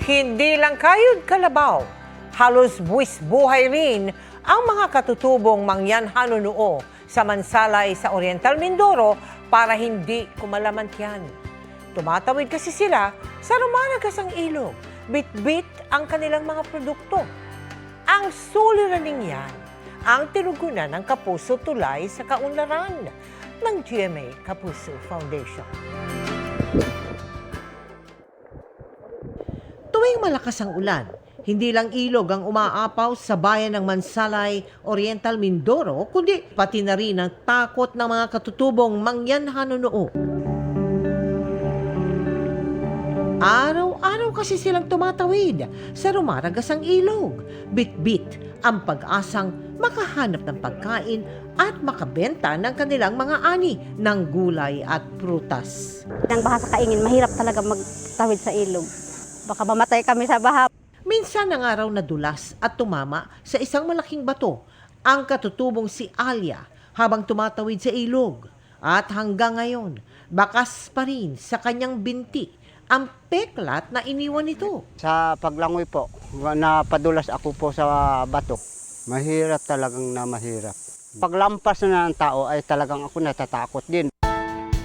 Hindi lang kayod kalabaw, halos buwis buhay rin ang mga katutubong Mangyan Hanunuo sa Mansalay sa Oriental Mindoro para hindi kumalamantyan. Tumatawid kasi sila sa rumaragasang ilog, bit-bit ang kanilang mga produkto. Ang suliraning yan ang tinugunan ng Kapuso Tulay sa kaunlaran ng GMA Kapuso Foundation. Tuwing malakas ang ulan, hindi lang ilog ang umaapaw sa bayan ng Mansalay, Oriental Mindoro, kundi pati na rin ang takot ng mga katutubong Mangyan Hanunuo. Araw-araw kasi silang tumatawid sa rumaragasang ilog, bit-bit ang pag-asang makahanap ng pagkain at makabenta ng kanilang mga ani ng gulay at prutas. Nang baha sa kaingin, mahirap talaga magtawid sa ilog. Baka mamatay kami sa baha. Minsan ang araw na dulas at tumama sa isang malaking bato ang katutubong si Alia habang tumatawid sa ilog. At hanggang ngayon, bakas pa rin sa kanyang binti ang peklat na iniwan nito. Sa paglangoy po, napadulas ako po sa bato. Mahirap talagang na mahirap. Paglampas na ng tao ay talagang ako natatakot din.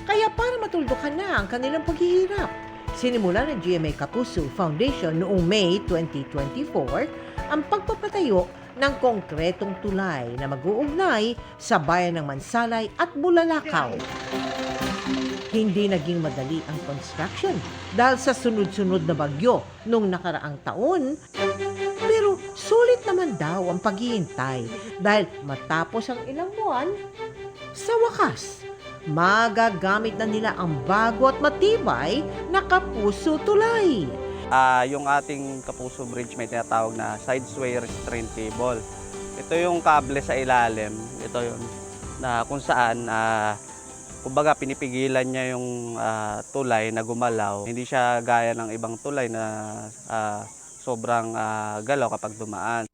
Kaya para matuldukan na ang kanilang paghihirap, sinimula ng GMA Kapuso Foundation noong May 2024 ang pagpapatayo ng konkretong tulay na mag-uugnay sa bayan ng Mansalay at Bulalakaw. Hindi naging madali ang construction dahil sa sunod-sunod na bagyo noong nakaraang taon, pero sulit naman daw ang paghihintay dahil matapos ang ilang buwan, sa wakas, magagamit na nila ang bago at matibay na Kapuso Tulay. Yung ating Kapuso Bridge may tinatawag na sideway restraint cable. Ito yung kable sa ilalim. Ito yun na kung saan kumbaga pinipigilan niya yung tulay na gumalaw. Hindi siya gaya ng ibang tulay na sobrang galaw kapag dumaan.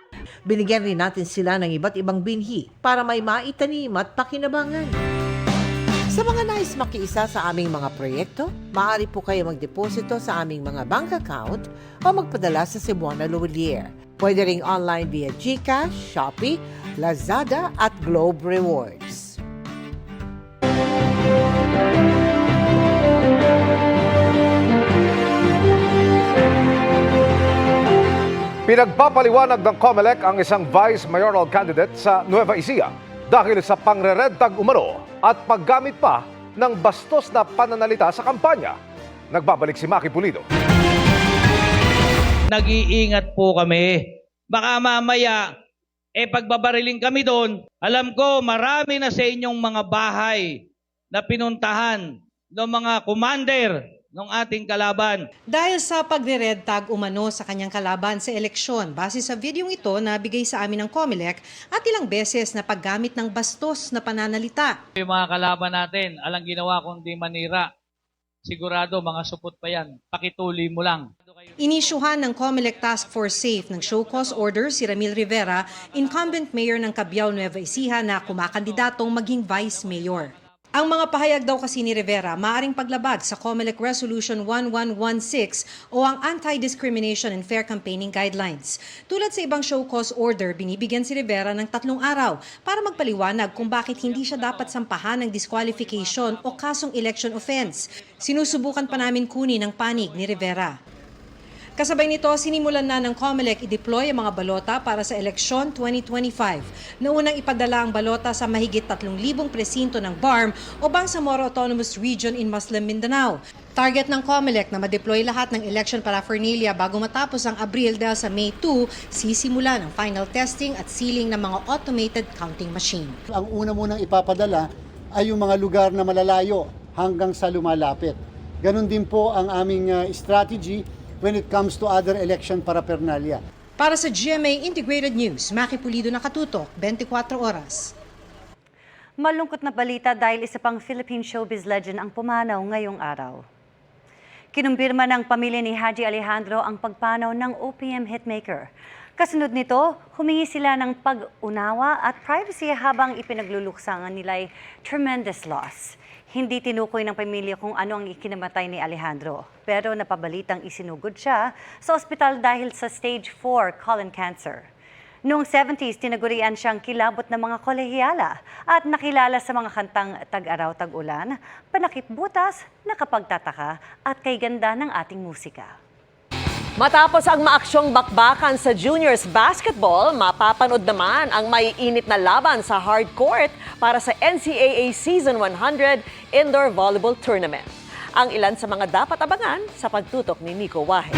Binigyan rin natin sila ng iba't ibang binhi para may maitanim at pakinabangan. Sa mga nais makiisa sa aming mga proyekto, maaari po kayo magdeposito sa aming mga bank account o magpadala sa Cebuana Luwalier. Pwede ring online via GCash, Shopee, Lazada at Globe Rewards. Pinagpapaliwanag ng COMELEC ang isang vice mayoral candidate sa Nueva Ecija dahil sa pangreredtag umano at paggamit pa ng bastos na pananalita sa kampanya. Nagbabalik si Maki Pulido. Nag-iingat po kami. Baka mamaya, pagbabariling kami doon, alam ko marami na sa inyong mga bahay na pinuntahan ng mga commander ng ating kalaban. Dahil sa pagre-red tag umano sa kanyang kalaban sa eleksyon, base sa videong ito na bigay sa amin ng COMELEC at ilang beses na paggamit ng bastos na pananalita. Yung mga kalaban natin, alang ginawa kundi manira. Sigurado mga supot pa yan. Pakituli mo lang. Inisyuhan ng COMELEC Task Force SAFE ng show cause order si Ramil Rivera, incumbent mayor ng Cabiao, Nueva Ecija na kumakandidatong maging vice mayor. Ang mga pahayag daw kasi ni Rivera maaring paglabag sa COMELEC Resolution 1116 o ang Anti-Discrimination and Fair Campaigning Guidelines. Tulad sa ibang show cause order, binibigyan si Rivera ng 3 araw para magpaliwanag kung bakit hindi siya dapat sampahan ng disqualification o kasong election offense. Sinusubukan pa namin kunin ang panig ni Rivera. Kasabay nito, sinimulan na ng COMELEC i-deploy ang mga balota para sa eleksyon 2025. Naunang ipadala ang balota sa mahigit 3,000 presinto ng BARM o Bangsamoro Autonomous Region in Muslim Mindanao. Target ng COMELEC na ma-deploy lahat ng election paraphernalia bago matapos ang Abril dahil sa May 2, sisimula ng final testing at sealing ng mga automated counting machine. Ang una munang ipapadala ay yung mga lugar na malalayo hanggang sa lumalapit. Ganon din po ang aming strategy when it comes to other election paraphernalia. Para sa GMA Integrated News, Maki Pulido, nakatutok, 24 oras. Malungkot na balita dahil isa pang Philippine showbiz legend ang pumanaw ngayong araw. Kinumpirma ng pamilya ni Haji Alejandro ang pagpanaw ng OPM hitmaker. Kasunod nito, humingi sila ng pag-unawa at privacy habang ipinagluluksangan nila'y tremendous loss. Hindi tinukoy ng pamilya kung ano ang ikinamatay ni Alejandro, pero napabalitang isinugod siya sa ospital dahil sa stage 4 colon cancer. Noong 70s, tinagurian siyang kilabot ng mga kolehiyala at nakilala sa mga kantang Tag-Araw, Tag-Ulan, Panakip Butas, Nakapagtataka at Kay Ganda ng Ating Musika. Matapos ang maaksyong bakbakan sa juniors basketball, mapapanood naman ang maiinit na laban sa hard court para sa NCAA Season 100 Indoor Volleyball Tournament. Ang ilan sa mga dapat abangan sa pagtutok ni Nico Wahe.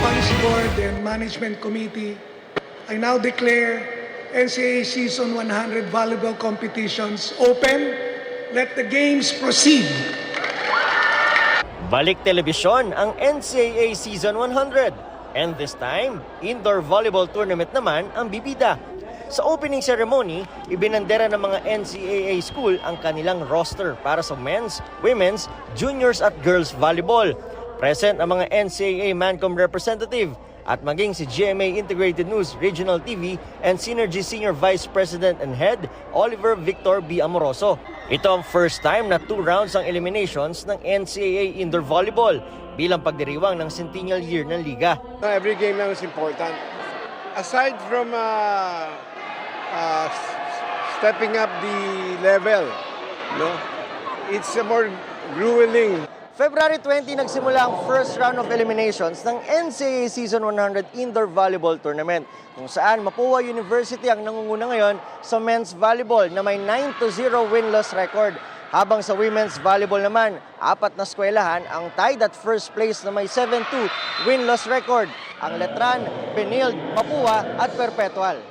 Policy Board and Management Committee, I now declare NCAA Season 100 Volleyball Competitions open. Let the games proceed. Balik telebisyon ang NCAA Season 100. And this time, Indoor Volleyball Tournament naman ang bibida. Sa opening ceremony, ibinandera ng mga NCAA school ang kanilang roster para sa men's, women's, juniors at girls volleyball. Present ang mga NCAA Mancom representative at maging si GMA Integrated News Regional TV and Synergy Senior Vice President and Head, Oliver Victor B. Amoroso. Ito ang first time na 2 rounds ang eliminations ng NCAA Indoor Volleyball bilang pagdiriwang ng centennial year ng liga. Every game now is important. Aside from stepping up the level, no, it's a more grueling. February 20 nagsimula ang first round of eliminations ng NCAA Season 100 Indoor Volleyball Tournament kung saan Mapua University ang nangunguna ngayon sa men's volleyball na may 9-0 win-loss record. Habang sa women's volleyball naman, 4 na eskwelahan ang tied at first place na may 7-2 win-loss record. Ang Letran, Benilde, Mapua at Perpetual.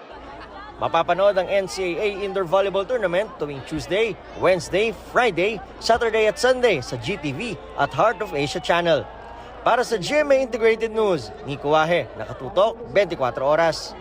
Mapapanood ang NCAA Indoor Volleyball Tournament tuwing Tuesday, Wednesday, Friday, Saturday at Sunday sa GTV at Heart of Asia Channel. Para sa GMA Integrated News, Nico Wahe, nakatutok 24 oras.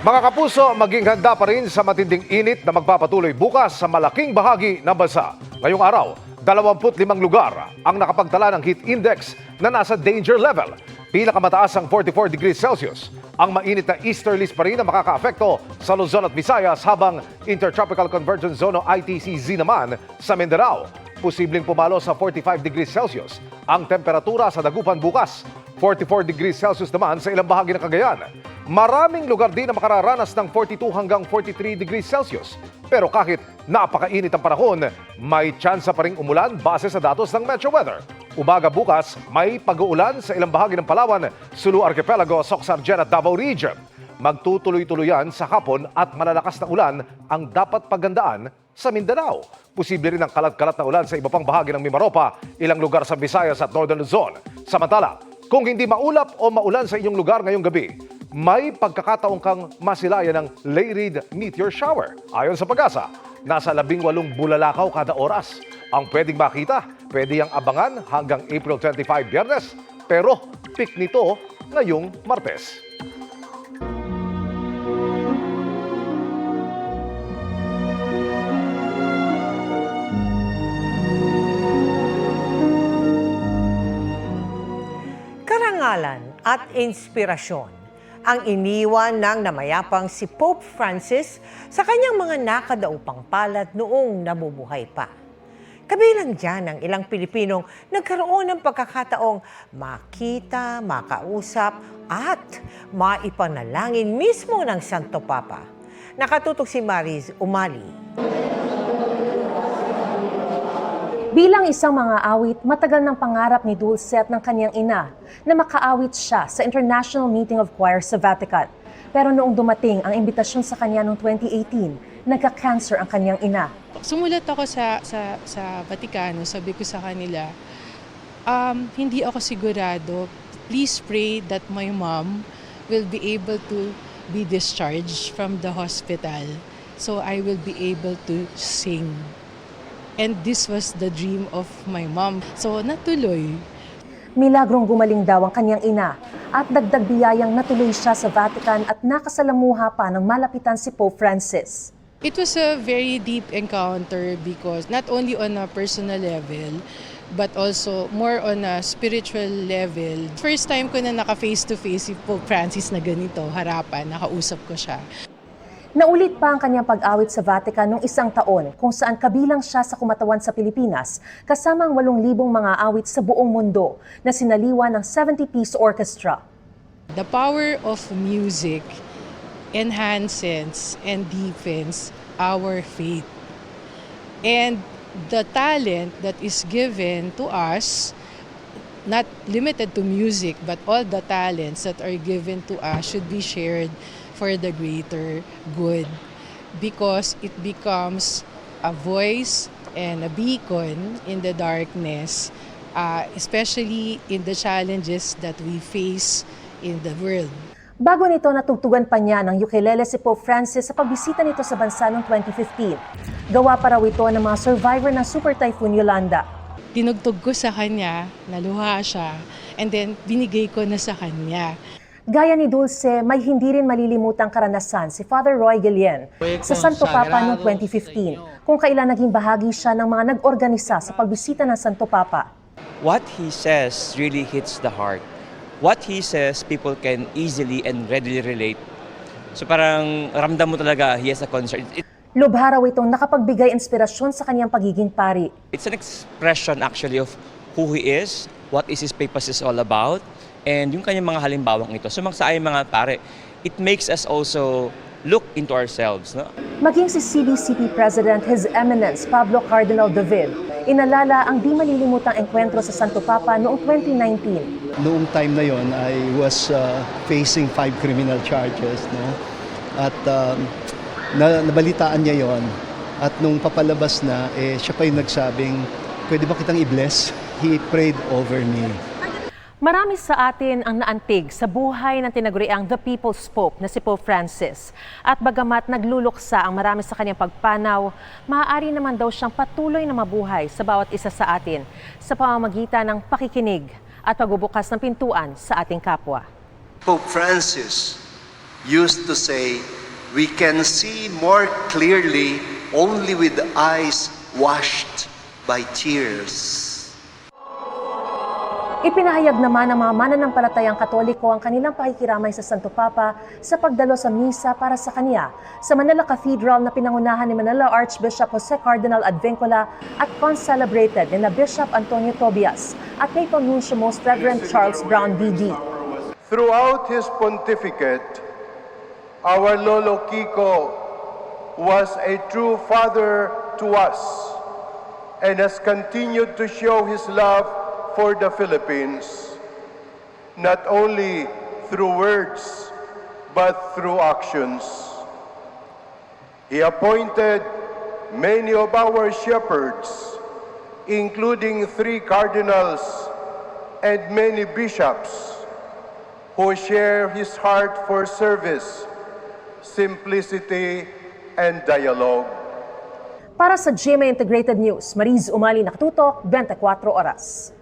Mga kapuso, maging handa pa rin sa matinding init na magpapatuloy bukas sa malaking bahagi ng bansa. Ngayong araw, 25 lugar ang nakapagtala ng heat index na nasa danger level. Pinakamataas ang 44 degrees Celsius. Ang mainit na easterlies pa rin ang makakaapekto sa Luzon at Visayas habang Intertropical Convergence Zone o ITCZ naman sa Mindanao. Posibleng pumalo sa 45 degrees Celsius ang temperatura sa Dagupan bukas. 44 degrees Celsius naman sa ilang bahagi ng Cagayan. Maraming lugar din na makararanas ng 42 hanggang 43 degrees Celsius. Pero kahit napakainit ang panahon, may tsansa pa ring umulan base sa datos ng Metro Weather. Umaga bukas, may pag-uulan sa ilang bahagi ng Palawan, Sulu Archipelago, Soc-Sargen at Davao Region. Magtutuloy-tuloyan sa hapon at malalakas na ulan ang dapat pagandaan sa Mindanao. Posible rin ang kalat-kalat na ulan sa iba pang bahagi ng Mimaropa, ilang lugar sa Visayas at Northern Luzon. Samantala, kung hindi maulap o maulan sa inyong lugar ngayong gabi, may pagkakataong kang masilayan ng Leyrid meteor shower. Ayon sa Pag-asa, nasa 18 bulalakaw kada oras. Ang pwedeng makita, pwede yang abangan hanggang April 25 Biyernes, pero peak nito ngayong Martes. Karangalan at inspirasyon ang iniwan ng namayapang si Pope Francis sa kanyang mga nakadaupang palad noong nabubuhay pa. Kabilang dyan ang ilang Pilipinong nagkaroon ng pagkakataong makita, makausap at maipanalangin mismo ng Santo Papa. Nakatutok si Mariz Umali. Bilang isang mga awit, matagal ng pangarap ni Dulce at ng kanyang ina na makaawit siya sa International Meeting of Choirs sa Vatican. Pero noong dumating ang imbitasyon sa kanya noong 2018, nagka-cancer ang kanyang ina. Sumulat ako sa Vaticano, sabi ko sa kanila, hindi ako sigurado. Please pray that my mom will be able to be discharged from the hospital so I will be able to sing. And this was the dream of my mom. So natuloy. Milagrong gumaling daw ang kanyang ina at dagdag biyayang natuloy siya sa Vatican at nakasalamuha pa ng malapitan si Pope Francis. It was a very deep encounter because not only on a personal level, but also more on a spiritual level. First time ko na naka face-to-face si Pope Francis na ganito, harapan, nakausap ko siya. Naulit pa ang kanyang pag-awit sa Vatican noong isang taon kung saan kabilang siya sa kumatawan sa Pilipinas kasama ang 8,000 mga awit sa buong mundo na sinaliwa ng 70-piece orchestra. The power of music enhances and deepens our faith. And the talent that is given to us, not limited to music, but all the talents that are given to us should be shared for the greater good, because it becomes a voice and a beacon in the darkness, especially in the challenges that we face in the world. Bago nito, natugtugan pa niya ng ukulele si Pope Francis sa pagbisita nito sa bansa noong 2015. Gawa pa raw ito ng mga survivor ng Super Typhoon Yolanda. Tinugtog ko sa kanya, naluha siya, and then binigay ko na sa kanya. Gaya ni Dulce, may hindi rin malilimutang karanasan si Father Roy Guillen sa Santo Papa noong 2015, kung kailan naging bahagi siya ng mga nag-organisa sa pagbisita ng Santo Papa. What he says really hits the heart. What he says, people can easily and readily relate. So parang ramdam mo talaga he has a concern. Lubha raw itong nakapagbigay inspirasyon sa kanyang pagiging pari. It's an expression actually of who he is, what is his papacy is all about, and yung kanyang mga halimbawang ito. So sa aming mga pare, it makes us also look into ourselves. No? Maging si CBCP President His Eminence Pablo Cardinal David, inalala ang di malilimutang engkwentro sa Santo Papa noong 2019. Noong time na yon, I was facing 5 criminal charges. No? At nabalitaan niya yon. At nung papalabas na, siya pa yung nagsabing, pwede ba kitang i-bless? He prayed over me. Marami sa atin ang naantig sa buhay ng tinaguriang The People's Pope na si Pope Francis. At bagamat nagluluksa ang marami sa kanyang pagpanaw, maaari naman daw siyang patuloy na mabuhay sa bawat isa sa atin sa pamamagitan ng pakikinig at pagbubukas ng pintuan sa ating kapwa. Pope Francis used to say, "We can see more clearly only with the eyes washed by tears." Ipinahayag naman ng mga mananampalatayang Katoliko ang kanilang pakikiramay sa Santo Papa sa pagdalo sa misa para sa kanya sa Manila Cathedral na pinangunahan ni Manila Archbishop Jose Cardinal Advincula at concelebrated ni Bishop Antonio Tobias at Papal Nuncio Most Reverend Charles Brown BD. Throughout his pontificate, our Lolo Kiko was a true father to us and has continued to show his love for the Philippines, not only through words, but through actions. He appointed many of our shepherds, including 3 cardinals and many bishops, who share his heart for service, simplicity, and dialogue. Para sa GMA Integrated News, Mariz Umali, nakatutok, 24 oras.